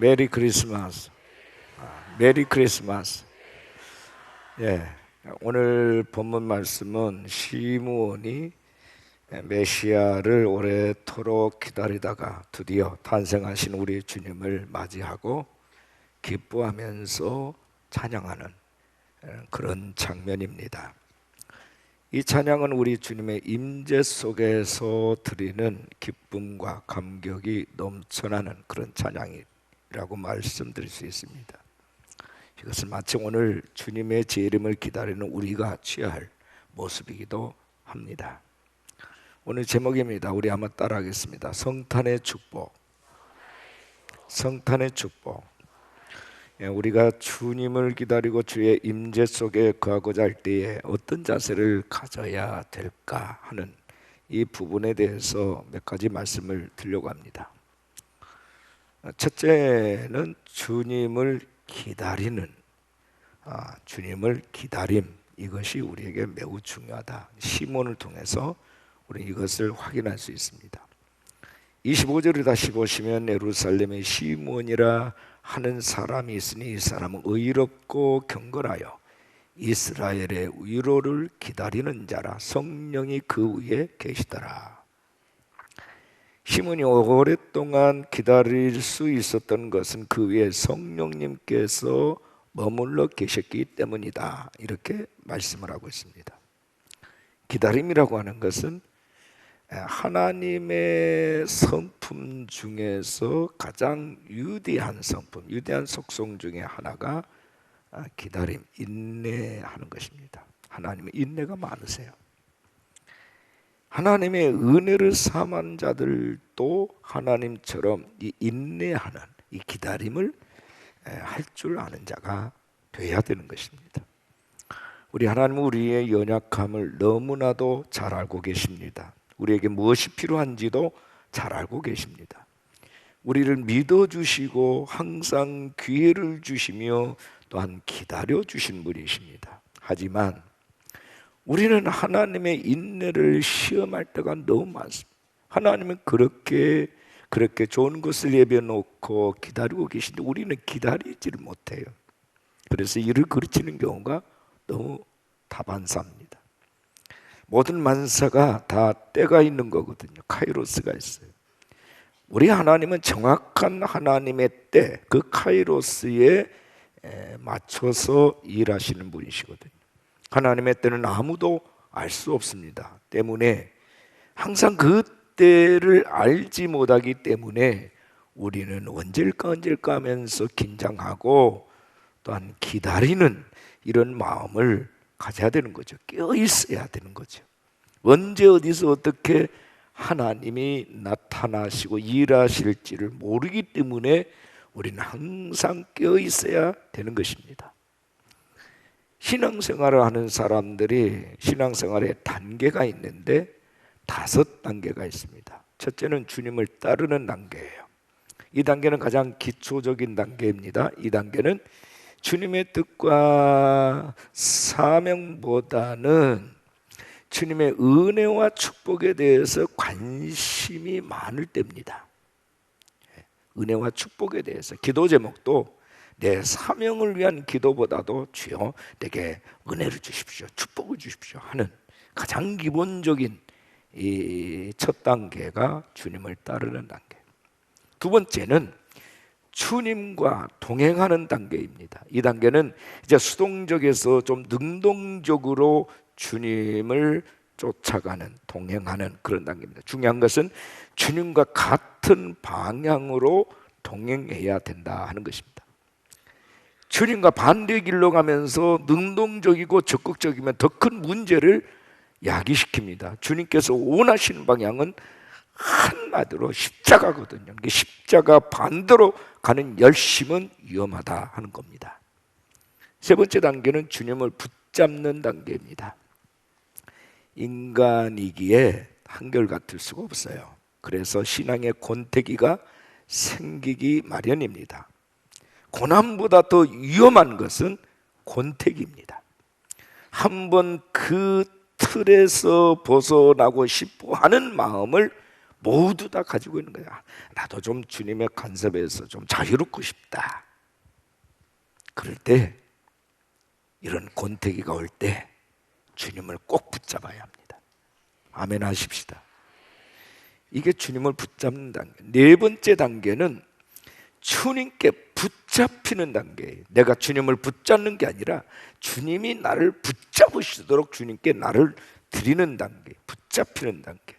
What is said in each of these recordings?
메리 크리스마스. 메리 크리스마스. 예, 오늘 본문 말씀은 시므온이 메시아를 오래도록 기다리다가 드디어 탄생하신 우리 주님을 맞이하고 기뻐하면서 찬양하는 그런 장면입니다. 이 찬양은 우리 주님의 임재 속에서 드리는 기쁨과 감격이 넘쳐나는 그런 찬양이라고 말씀드릴 수 있습니다. 이것은 마치 오늘 주님의 재림을 기다리는 우리가 취해야 할 모습이기도 합니다. 오늘 제목입니다. 우리 한번 따라하겠습니다. 성탄의 축복. 성탄의 축복. 우리가 주님을 기다리고 주의 임재 속에 거하고자 할 때에 어떤 자세를 가져야 될까 하는 이 부분에 대해서 몇 가지 말씀을 드리려고 합니다. 첫째는 주님을 기다리는 주님을 기다림, 이것이 우리에게 매우 중요하다. 시몬을 통해서 우리 이것을 확인할 수 있습니다. 25절을 다시 보시면 예루살렘에 시몬이라 하는 사람이 있으니 이 사람은 의롭고 경건하여 이스라엘의 위로를 기다리는 자라 성령이 그 위에 계시더라. 시몬이 오랫동안 기다릴 수 있었던 것은 그 위에 성령님께서 머물러 계셨기 때문이다. 이렇게 말씀을 하고 있습니다. 기다림이라고 하는 것은 하나님의 성품 중에서 가장 위대한 성품, 위대한 속성 중에 하나가 기다림, 인내하는 것입니다. 하나님의 인내가 많으세요. 하나님의 은혜를 삼은 자들도 하나님처럼 이 인내하는 이 기다림을 할 줄 아는 자가 되어야 되는 것입니다. 우리 하나님은 우리의 연약함을 너무나도 잘 알고 계십니다. 우리에게 무엇이 필요한지도 잘 알고 계십니다. 우리를 믿어주시고 항상 기회를 주시며 또한 기다려주신 분이십니다. 하지만 우리는 하나님의 인내를 시험할 때가 너무 많습니다. 하나님은 그렇게 좋은 것을 예배놓고 기다리고 계신데 우리는 기다리지를 못해요. 그래서 이를 그르치는 경우가 너무 다반사입니다. 모든 만사가 다 때가 있는 거거든요. 카이로스가 있어요. 우리 하나님은 정확한 하나님의 때, 그 카이로스에 맞춰서 일하시는 분이시거든요. 하나님의 때는 아무도 알 수 없습니다. 때문에 항상 그 때를 알지 못하기 때문에 우리는 언제일까 하면서 긴장하고 또한 기다리는 이런 마음을 가져야 되는 거죠. 깨어 있어야 되는 거죠. 언제 어디서 어떻게 하나님이 나타나시고 일하실지를 모르기 때문에 우리는 항상 깨어 있어야 되는 것입니다. 신앙생활을 하는 사람들이 신앙생활에 단계가 있는데 5단계가 있습니다. 첫째는 주님을 따르는 단계예요. 이 단계는 가장 기초적인 단계입니다. 이 단계는 주님의 뜻과 사명보다는 주님의 은혜와 축복에 대해서 관심이 많을 때입니다. 은혜와 축복에 대해서 기도 제목도 내 사명을 위한 기도보다도 주여 내게 은혜를 주십시오, 축복을 주십시오 하는 가장 기본적인 이 첫 단계가 주님을 따르는 단계. 두 번째는 주님과 동행하는 단계입니다. 이 단계는 이제 수동적에서 좀 능동적으로 주님을 쫓아가는, 동행하는 그런 단계입니다. 중요한 것은 주님과 같은 방향으로 동행해야 된다 하는 것입니다. 주님과 반대 길로 가면서 능동적이고 적극적이면 더 큰 문제를 야기시킵니다. 주님께서 원하시는 방향은 한마디로 십자가거든요. 십자가 반대로 가는 열심은 위험하다 하는 겁니다. 세 번째 단계는 주님을 붙잡는 단계입니다. 인간이기에 한결같을 수가 없어요. 그래서 신앙의 권태기가 생기기 마련입니다. 고난보다 더 위험한 것은 권태기입니다. 한번 그 틀에서 벗어나고 싶어 하는 마음을 모두 다 가지고 있는 거야. 나도 좀 주님의 간섭에서 좀 자유롭고 싶다. 그럴 때 이런 권태기가 올 때 주님을 꼭 붙잡아야 합니다. 아멘 하십시다. 이게 주님을 붙잡는 단계. 네 번째 단계는 주님께 붙잡히는 단계예요. 내가 주님을 붙잡는 게 아니라 주님이 나를 붙잡으시도록 주님께 나를 드리는 단계, 붙잡히는 단계.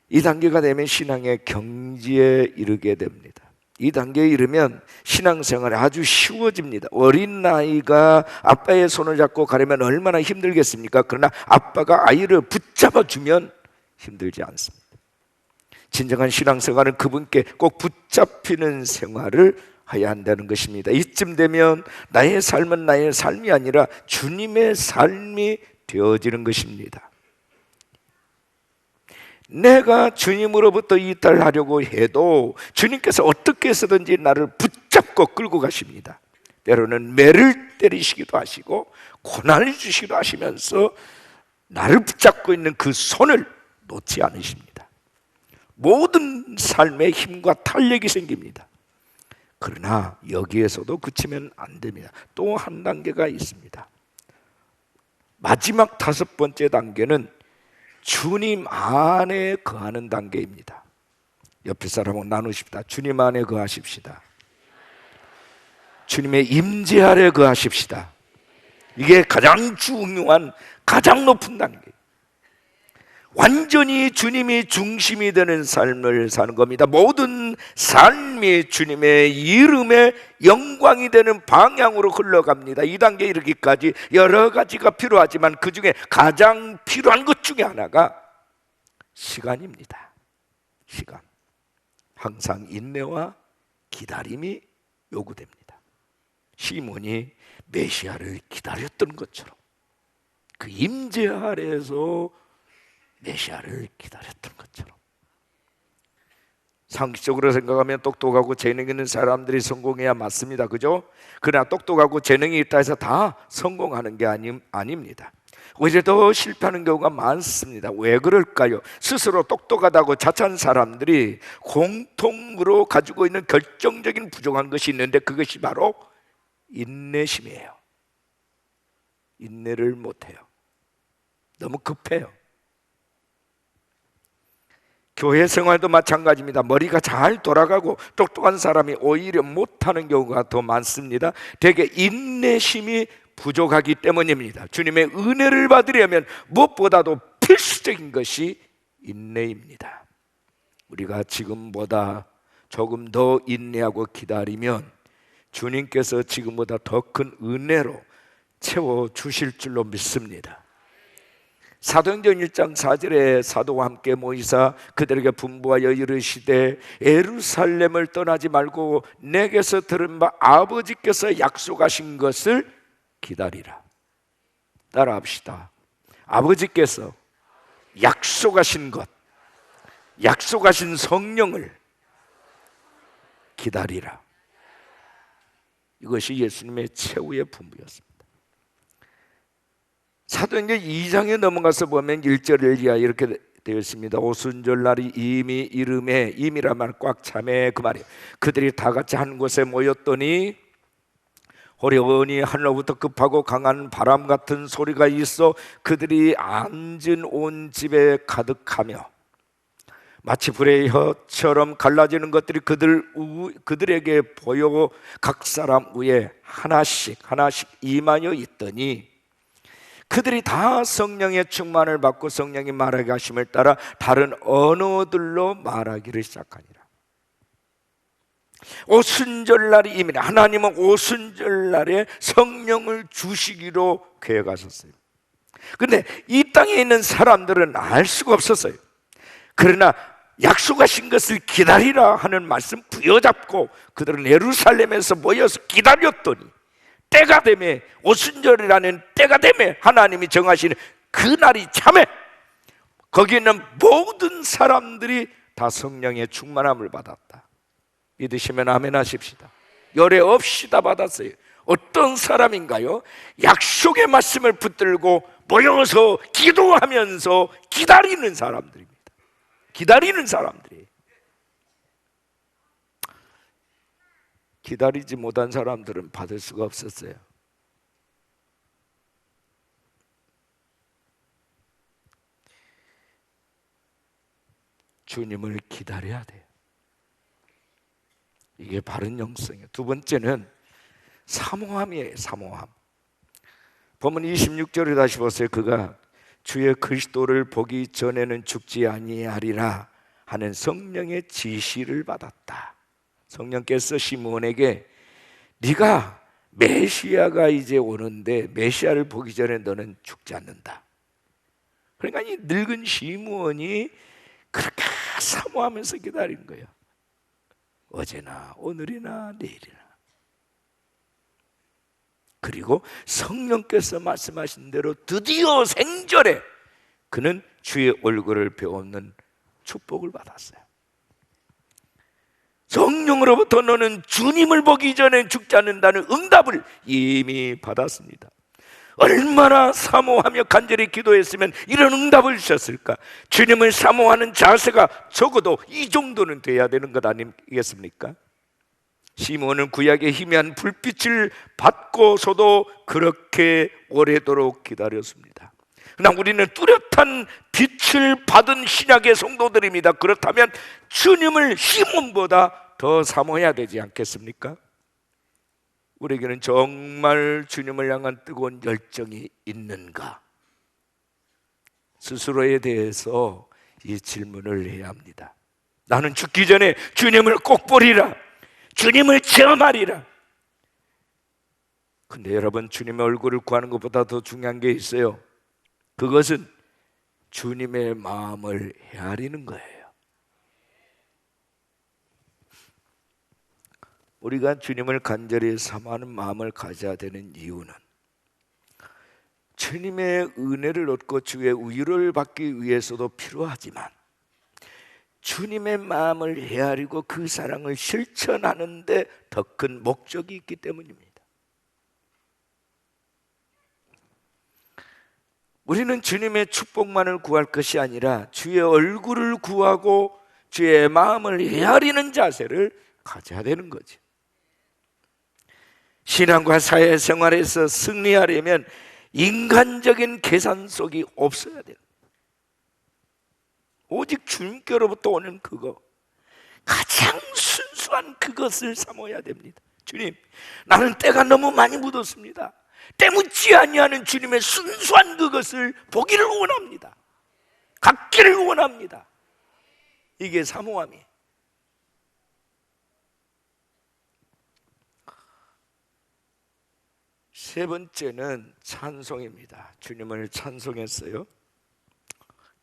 이 단계가 되면 신앙의 경지에 이르게 됩니다. 이 단계에 이르면 신앙생활이 아주 쉬워집니다. 어린 나이가 아빠의 손을 잡고 가려면 얼마나 힘들겠습니까? 그러나 아빠가 아이를 붙잡아주면 힘들지 않습니다. 진정한 신앙생활은 그분께 꼭 붙잡히는 생활을 해야 한다는 것입니다. 이쯤 되면 나의 삶은 나의 삶이 아니라 주님의 삶이 되어지는 것입니다. 내가 주님으로부터 이탈하려고 해도 주님께서 어떻게 해서든지 나를 붙잡고 끌고 가십니다. 때로는 매를 때리시기도 하시고 고난을 주시기도 하시면서 나를 붙잡고 있는 그 손을 놓지 않으십니다. 모든 삶에 힘과 탄력이 생깁니다. 그러나 여기에서도 그치면 안 됩니다. 또 한 단계가 있습니다. 마지막 다섯 번째 단계는 주님 안에 거하는 단계입니다. 옆에 사람하고 나누십시다. 주님 안에 거하십시다. 주님의 임재 아래 거하십시다. 이게 가장 중요한, 가장 높은 단계. 완전히 주님이 중심이 되는 삶을 사는 겁니다. 모든 삶이 주님의 이름의 영광이 되는 방향으로 흘러갑니다. 이 단계에 이르기까지 여러 가지가 필요하지만 그 중에 가장 필요한 것 중에 하나가 시간입니다. 시간. 항상 인내와 기다림이 요구됩니다. 시몬이 메시아를 기다렸던 것처럼 그 임재 아래에서 메시아를 기다렸던 것처럼. 상식적으로 생각하면 똑똑하고 재능 있는 사람들이 성공해야 맞습니다. 그죠? 그러나 똑똑하고 재능이 있다 해서 다 성공하는 게 아닙니다. 오히려 더 실패하는 경우가 많습니다. 왜 그럴까요? 스스로 똑똑하다고 자처한 사람들이 공통으로 가지고 있는 결정적인 부족한 것이 있는데 그것이 바로 인내심이에요. 인내를 못해요. 너무 급해요. 교회 생활도 마찬가지입니다. 머리가 잘 돌아가고 똑똑한 사람이 오히려 못하는 경우가 더 많습니다. 대개 인내심이 부족하기 때문입니다. 주님의 은혜를 받으려면 무엇보다도 필수적인 것이 인내입니다. 우리가 지금보다 조금 더 인내하고 기다리면 주님께서 지금보다 더 큰 은혜로 채워주실 줄로 믿습니다. 사도행전 1장 4절에 사도와 함께 모이사 그들에게 분부하여 이르시되 예루살렘을 떠나지 말고 내게서 들은 바 아버지께서 약속하신 것을 기다리라. 따라합시다. 아버지께서 약속하신 것, 약속하신 성령을 기다리라. 이것이 예수님의 최후의 분부였습니다. 사도행전 2장에 넘어가서 보면 1절을 이렇게 되어 있습니다. 오순절날이 이미 이름에, 임이란 말 꽉 차매 그 말이에요. 그들이 다 같이 한 곳에 모였더니 호련히 하늘로부터 급하고 강한 바람 같은 소리가 있어 그들이 앉은 온 집에 가득하며 마치 불의 혀처럼 갈라지는 것들이 그들에게 보여 각 사람 위에 하나씩 임하여 있더니 그들이 다 성령의 충만을 받고 성령이 말하게 하심을 따라 다른 언어들로 말하기를 시작하니라. 오순절날이 이미 하나님은 오순절날에 성령을 주시기로 계획하셨어요. 그런데 이 땅에 있는 사람들은 알 수가 없었어요. 그러나 약속하신 것을 기다리라 하는 말씀 부여잡고 그들은 예루살렘에서 모여서 기다렸더니 때가 되매, 오순절이라는 때가 되매 하나님이 정하시는 그날이 참에 거기 있는 모든 사람들이 다 성령의 충만함을 받았다. 믿으시면 아멘 하십시다. 열애 없이 다 받았어요. 어떤 사람인가요? 약속의 말씀을 붙들고 모여서 기도하면서 기다리는 사람들입니다. 기다리는 사람들이. 기다리지 못한 사람들은 받을 수가 없었어요. 주님을 기다려야 돼요. 이게 바른 영성이에요. 두 번째는 사모함이에요. 사모함. 본문 26절에 다시 보세요. 그가 주의 그리스도를 보기 전에는 죽지 아니하리라 하는 성령의 지시를 받았다. 성령께서 시므온에게 네가 메시아가 이제 오는데 메시아를 보기 전에 너는 죽지 않는다. 그러니까 이 늙은 시므온이 그렇게 사모하면서 기다린 거예요. 어제나 오늘이나 내일이나. 그리고 성령께서 말씀하신 대로 드디어 생전에 그는 주의 얼굴을 배우는 축복을 받았어요. 성령으로부터 너는 주님을 보기 전에 죽지 않는다는 응답을 이미 받았습니다. 얼마나 사모하며 간절히 기도했으면 이런 응답을 주셨을까? 주님을 사모하는 자세가 적어도 이 정도는 돼야 되는 것 아니겠습니까? 시므온은 구약의 희미한 불빛을 받고서도 그렇게 오래도록 기다렸습니다. 그러나 우리는 뚜렷한 빛을 받은 신약의 성도들입니다. 그렇다면 주님을 시므온보다 더 사모해야 되지 않겠습니까? 우리에게는 정말 주님을 향한 뜨거운 열정이 있는가? 스스로에 대해서 이 질문을 해야 합니다. 나는 죽기 전에 주님을 꼭 보리라, 주님을 체험하리라. 근데 여러분, 주님의 얼굴을 구하는 것보다 더 중요한 게 있어요. 그것은 주님의 마음을 헤아리는 거예요. 우리가 주님을 간절히 사모하는 마음을 가져야 되는 이유는 주님의 은혜를 얻고 주의 우유를 받기 위해서도 필요하지만 주님의 마음을 헤아리고 그 사랑을 실천하는 데 더 큰 목적이 있기 때문입니다. 우리는 주님의 축복만을 구할 것이 아니라 주의 얼굴을 구하고 주의 마음을 헤아리는 자세를 가져야 되는 거죠. 신앙과 사회생활에서 승리하려면 인간적인 계산 속이 없어야 돼요. 오직 주님께로부터 오는 그거, 가장 순수한 그것을 사모해야 됩니다. 주님, 나는 때가 너무 많이 묻었습니다. 때 묻지 아니하는 주님의 순수한 그것을 보기를 원합니다. 갖기를 원합니다. 이게 사모함이에요. 세 번째는 찬송입니다. 주님을 찬송했어요.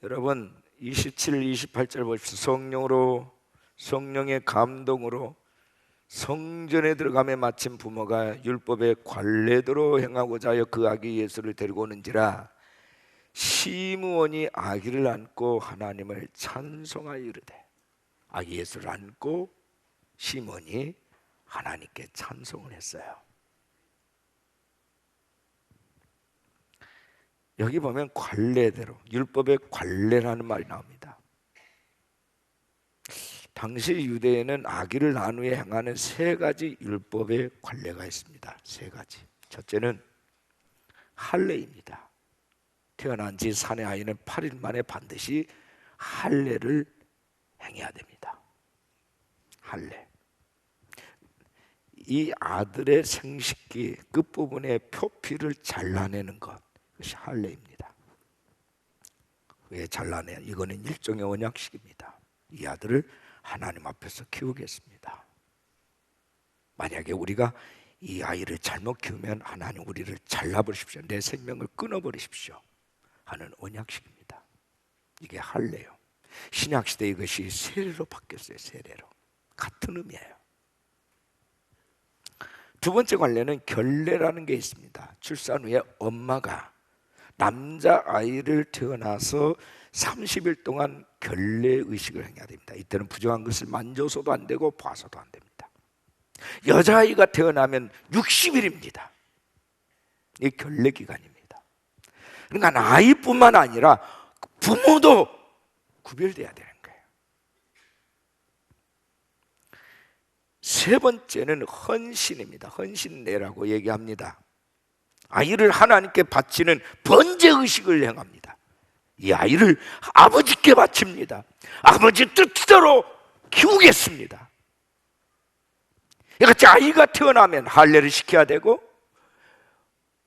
여러분 27, 28절 보십시오. 성령의 감동으로 성전에 들어가며 마침 부모가 율법의 관례대로 행하고자 하여 그 아기 예수를 데리고 오는지라 시므온이 아기를 안고 하나님을 찬송하여 이르되, 아기 예수를 안고 시므온이 하나님께 찬송을 했어요. 여기 보면 관례대로, 율법의 관례라는 말이 나옵니다. 당시 유대에는 아기를 낳은 후에 행하는 세 가지 율법의 관례가 있습니다. 세 가지. 첫째는 할례입니다. 태어난 지 사내 아이는 8일 만에 반드시 할례를 행해야 됩니다. 할례. 이 아들의 생식기 끝부분의 표피를 잘라내는 것, 그것이 할례입니다. 왜 잘라내요? 이거는 일종의 언약식입니다. 이 아들을 하나님 앞에서 키우겠습니다. 만약에 우리가 이 아이를 잘못 키우면 하나님 우리를 잘라버리십시오, 내 생명을 끊어버리십시오 하는 언약식입니다. 이게 할례요. 신약시대 이것이 세례로 바뀌었어요. 세례로. 같은 의미예요. 두 번째 관례는 결례라는 게 있습니다. 출산 후에 엄마가 남자아이를 태어나서 30일 동안 결례 의식을 행해야 됩니다. 이때는 부정한 것을 만져서도 안 되고 봐서도 안 됩니다. 여자아이가 태어나면 60일입니다. 이게 결례 기간입니다. 그러니까 아이뿐만 아니라 부모도 구별돼야 되는 거예요. 세 번째는 헌신입니다. 헌신례라고 얘기합니다. 아이를 하나님께 바치는 번제의식을 행합니다. 이 아이를 아버지께 바칩니다. 아버지 뜻대로 키우겠습니다. 같이 아이가 태어나면 할례를 시켜야 되고,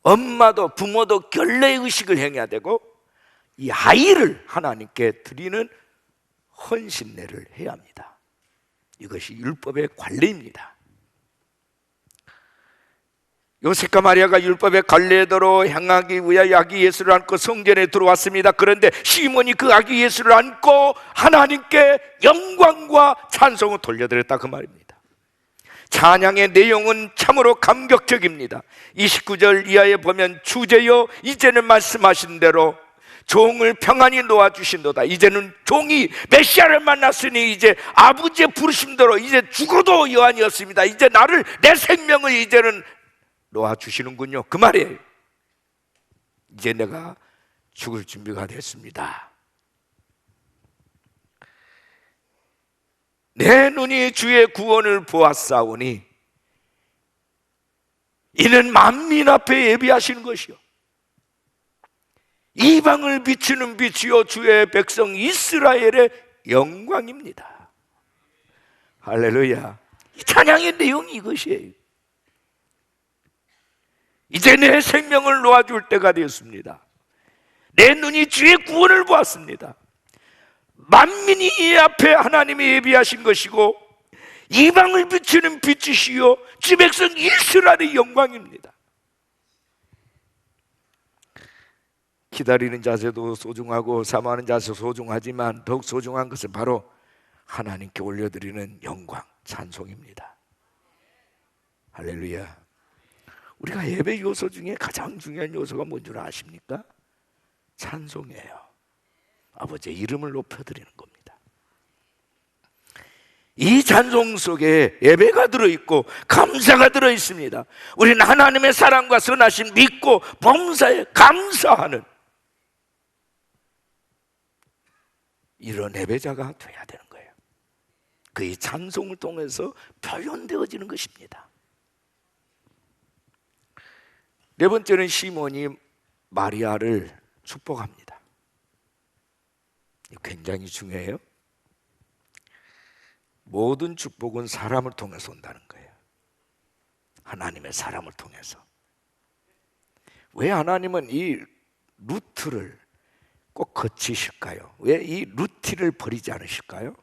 엄마도 부모도 결례의식을 행해야 되고, 이 아이를 하나님께 드리는 헌신례를 해야 합니다. 이것이 율법의 관례입니다. 요셉과 마리아가 율법의 관례대로 행하기 위하여 아기 예수를 안고 성전에 들어왔습니다. 그런데 시몬이 그 아기 예수를 안고 하나님께 영광과 찬송을 돌려드렸다, 그 말입니다. 찬양의 내용은 참으로 감격적입니다. 29절 이하에 보면, 주제여 이제는 말씀하신 대로 종을 평안히 놓아주신도다. 이제는 종이 메시아를 만났으니 이제 아버지의 부르심대로 이제 죽어도 여한이 없습니다. 이제 나를, 내 생명을 이제는 놓아주시는군요, 그 말이에요. 이제 내가 죽을 준비가 됐습니다. 내 눈이 주의 구원을 보았사오니 이는 만민 앞에 예비하시는 것이요 이방을 비추는 빛이요 주의 백성 이스라엘의 영광입니다. 할렐루야. 찬양의 내용이 이것이에요. 이제 내 생명을 놓아줄 때가 되었습니다. 내 눈이 주의 구원을 보았습니다. 만민이 이 앞에 하나님이 예비하신 것이고 이방을 비추는 빛이시요 주 백성 이스라엘의 영광입니다. 기다리는 자세도 소중하고 사모하는 자세도 소중하지만 더욱 소중한 것은 바로 하나님께 올려드리는 영광, 찬송입니다. 할렐루야. 우리가 예배 요소 중에 가장 중요한 요소가 뭔 줄 아십니까? 찬송이에요. 아버지의 이름을 높여드리는 겁니다. 이 찬송 속에 예배가 들어있고 감사가 들어있습니다. 우리는 하나님의 사랑과 선하심 믿고 범사에 감사하는 이런 예배자가 돼야 되는 거예요. 그 찬송을 통해서 표현되어지는 것입니다. 네 번째는 시몬이 마리아를 축복합니다. 굉장히 중요해요. 모든 축복은 사람을 통해서 온다는 거예요. 하나님의 사람을 통해서. 왜 하나님은 이 루트를 꼭 거치실까요? 왜 이 루트를 버리지 않으실까요?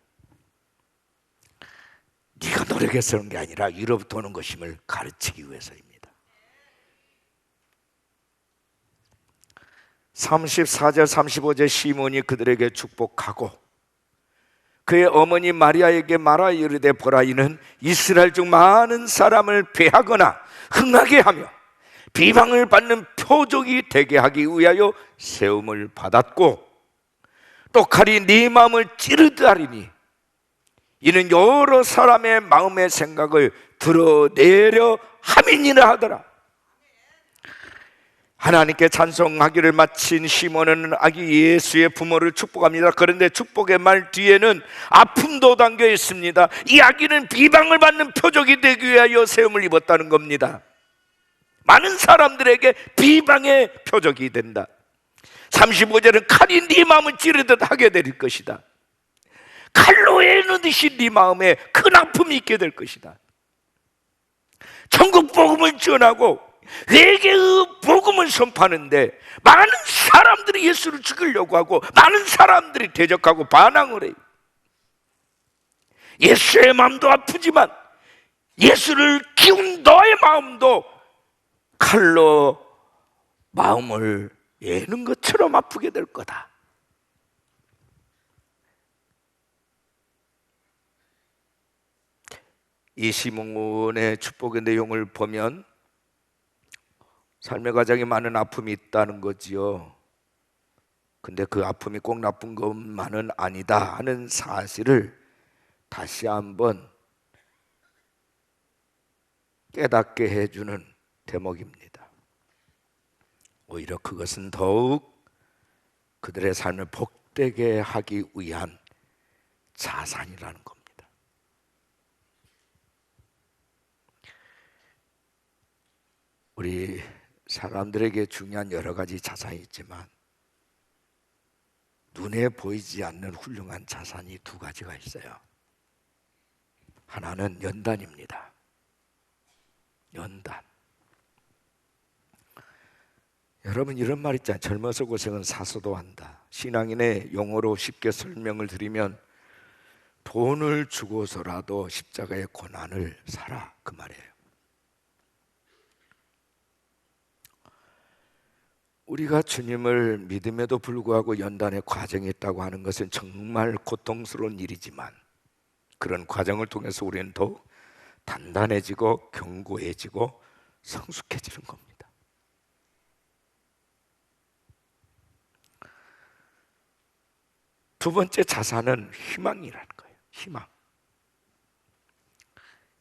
네가 노력해서 하는 게 아니라 이로부터 오는 것임을 가르치기 위해서입니다. 34절 35절 시몬이 그들에게 축복하고 그의 어머니 마리아에게 말하 이르되 보라 이는 이스라엘 중 많은 사람을 배하거나 흥하게 하며 비방을 받는 표적이 되게 하기 위하여 세움을 받았고 또 칼이 네 마음을 찌르듯 하리니 이는 여러 사람의 마음의 생각을 드러내려 함이니라 하더라. 하나님께 찬송하기를 마친 시몬은 아기 예수의 부모를 축복합니다. 그런데 축복의 말 뒤에는 아픔도 담겨 있습니다. 이 아기는 비방을 받는 표적이 되기 위하여 세움을 입었다는 겁니다. 많은 사람들에게 비방의 표적이 된다. 35절은 칼이 네 마음을 찌르듯 하게 될 것이다. 칼로 에느듯이 네 마음에 큰 아픔이 있게 될 것이다. 천국 복음을 전하고 회개의 복음을 선포하는데 많은 사람들이 예수를 죽이려고 하고 많은 사람들이 대적하고 반항을 해요. 예수의 마음도 아프지만 예수를 키운 너의 마음도 칼로 마음을 예는 것처럼 아프게 될 거다. 이 시몬의 축복의 내용을 보면 삶의 과정에 많은 아픔이 있다는 거지요. 근데 그 아픔이 꼭 나쁜 것만은 아니다 하는 사실을 다시 한번 깨닫게 해주는 대목입니다. 오히려 그것은 더욱 그들의 삶을 복되게 하기 위한 자산이라는 겁니다. 우리 사람들에게 중요한 여러 가지 자산이 있지만 눈에 보이지 않는 훌륭한 자산이 두 가지가 있어요. 하나는 연단입니다. 연단. 여러분, 이런 말 있잖아요. 젊어서 고생은 사서도 한다. 신앙인의 용어로 쉽게 설명을 드리면 돈을 주고서라도 십자가의 고난을 사라, 그 말이에요. 우리가 주님을 믿음에도 불구하고 연단의 과정이 있다고 하는 것은 정말 고통스러운 일이지만 그런 과정을 통해서 우리는 더욱 단단해지고 견고해지고 성숙해지는 겁니다. 두 번째 자산은 희망이라는 거예요. 희망.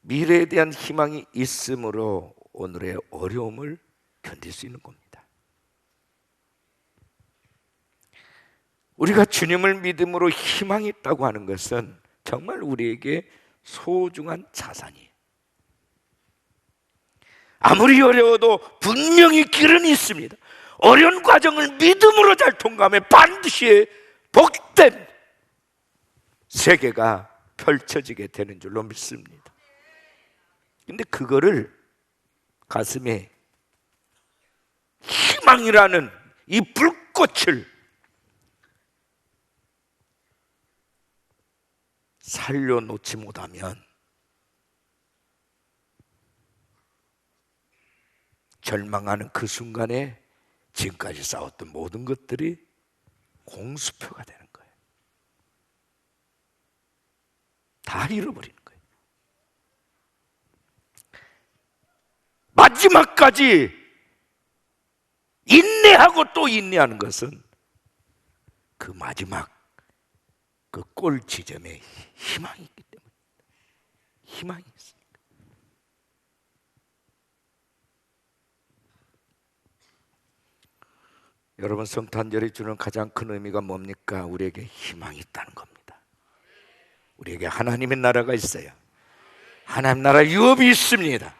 미래에 대한 희망이 있으므로 오늘의 어려움을 견딜 수 있는 겁니다. 우리가 주님을 믿음으로 희망이 있다고 하는 것은 정말 우리에게 소중한 자산이에요. 아무리 어려워도 분명히 길은 있습니다. 어려운 과정을 믿음으로 잘 통과하면 반드시 복된 세계가 펼쳐지게 되는 줄로 믿습니다. 근데 그거를 가슴에 희망이라는 이 불꽃을 살려놓지 못하면 절망하는 그 순간에 지금까지 싸웠던 모든 것들이 공수표가 되는 거예요. 다 잃어버리는 거예요. 마지막까지 인내하고 또 인내하는 것은 그 마지막 그 골 지점에 희망이 있기 때문에 희망이 있으니까. 여러분, 성탄절이 주는 가장 큰 의미가 뭡니까? 우리에게 희망이 있다는 겁니다. 우리에게 하나님의 나라가 있어요. 하나님 나라 유업이 있습니다.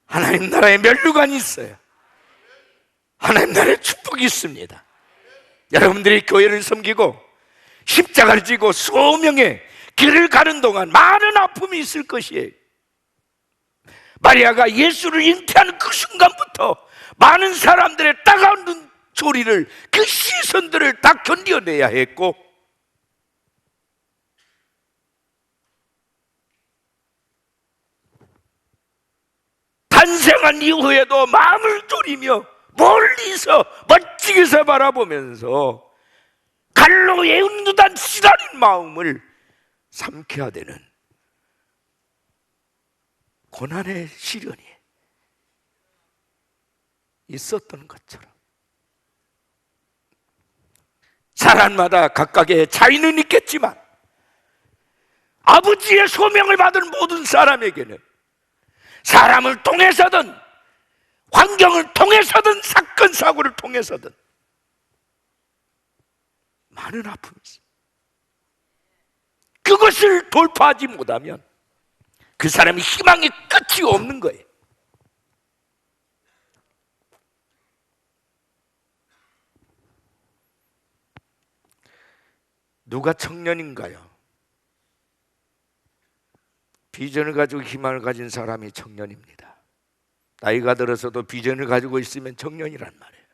하나님 나라의 면류관이 있어요. 하나님 나라의 축복이 있습니다. 여러분들이 교회를 섬기고 십자가를 지고 소명의 길을 가는 동안 많은 아픔이 있을 것이에요. 마리아가 예수를 잉태하는 그 순간부터 많은 사람들의 따가운 눈초리를, 그 시선들을 다 견뎌내야 했고, 탄생한 이후에도 마음을 졸이며 멀리서 멋지게서 바라보면서 갈로 애운 듯한 시달린 마음을 삼켜야 되는 고난의 시련이 있었던 것처럼 사람마다 각각의 차이는 있겠지만 아버지의 소명을 받은 모든 사람에게는 사람을 통해서든 환경을 통해서든 사건 사고를 통해서든 많은 아픔이 있어요. 그것을 돌파하지 못하면 그 사람이 희망의 끝이 없는 거예요. 누가 청년인가요? 비전을 가지고 희망을 가진 사람이 청년입니다. 나이가 들어서도 비전을 가지고 있으면 청년이란 말이에요.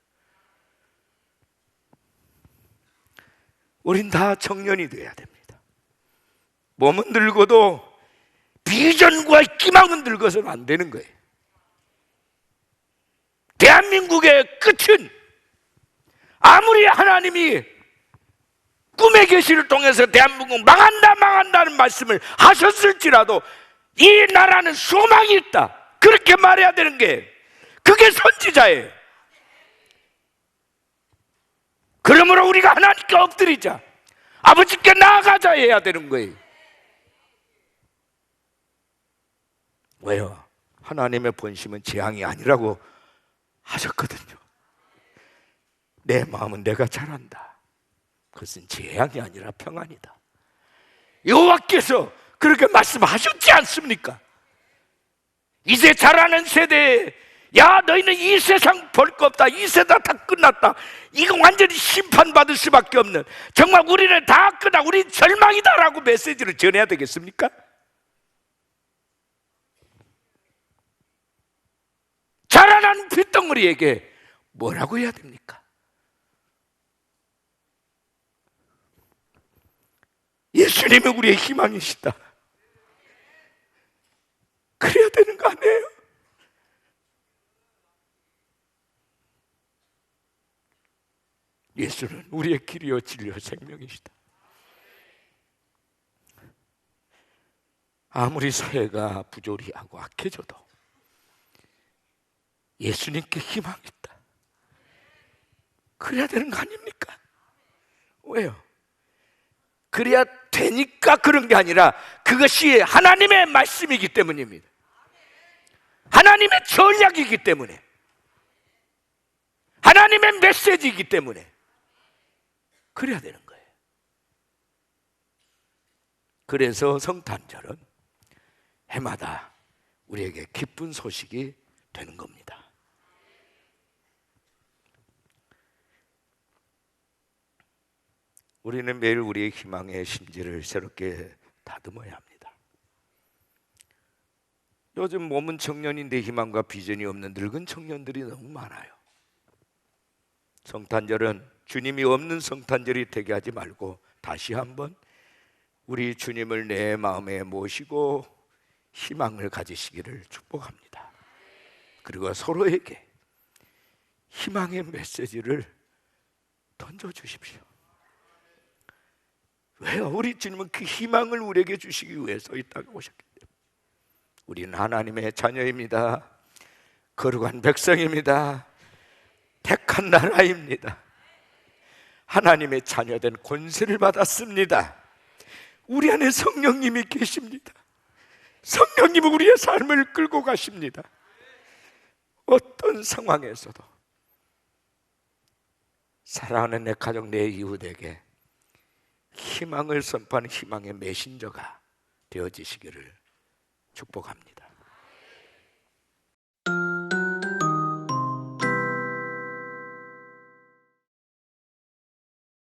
우린 다 청년이 돼야 됩니다. 몸은 늙어도 비전과 희망은 늙어서는 안 되는 거예요. 대한민국의 끝은 아무리 하나님이 꿈의 계시를 통해서 대한민국 망한다는 말씀을 하셨을지라도 이 나라는 소망이 있다, 그렇게 말해야 되는 게 그게 선지자예요. 그러므로 우리가 하나님께 엎드리자, 아버지께 나아가자 해야 되는 거예요. 왜요? 하나님의 본심은 재앙이 아니라고 하셨거든요. 내 마음은 내가 잘 안다. 그것은 재앙이 아니라 평안이다. 여호와께서 그렇게 말씀하셨지 않습니까? 이제 자라는 세대에 야 너희는 이 세상 볼 거 없다, 이 세상 다 끝났다, 이거 완전히 심판받을 수밖에 없는, 정말 우리는 다 끝나, 우리 절망이다 라고 메시지를 전해야 되겠습니까? 자라난 핏덩어리에게 뭐라고 해야 됩니까? 예수님이 우리의 희망이시다, 그래야 되는 거 아니에요? 예수는 우리의 길이요 진리요 생명이시다. 아무리 사회가 부조리 하고 악해져도 예수님께 희망이 있다, 그래야 되는 거 아닙니까? 왜요? 그래야 되니까 그런 게 아니라 그것이 하나님의 말씀이기 때문입니다. 하나님의 전략이기 때문에, 하나님의 메시지이기 때문에 그래야 되는 거예요. 그래서 성탄절은 해마다 우리에게 기쁜 소식이 되는 겁니다. 우리는 매일 우리의 희망의 심지를 새롭게 다듬어야 합니다. 요즘 몸은 청년인데 희망과 비전이 없는 늙은 청년들이 너무 많아요. 성탄절은 주님이 없는 성탄절이 되게 하지 말고 다시 한번 우리 주님을 내 마음에 모시고 희망을 가지시기를 축복합니다. 그리고 서로에게 희망의 메시지를 던져주십시오. 왜요? 우리 주님은 그 희망을 우리에게 주시기 위해서 이 땅에 오셨기 때문에. 우리는 하나님의 자녀입니다. 거룩한 백성입니다. 택한 나라입니다. 하나님의 자녀된 권세를 받았습니다. 우리 안에 성령님이 계십니다. 성령님은 우리의 삶을 끌고 가십니다. 어떤 상황에서도 사랑하는 내 가족, 내 이웃에게 희망을 선포하는 희망의 메신저가 되어지시기를 축복합니다.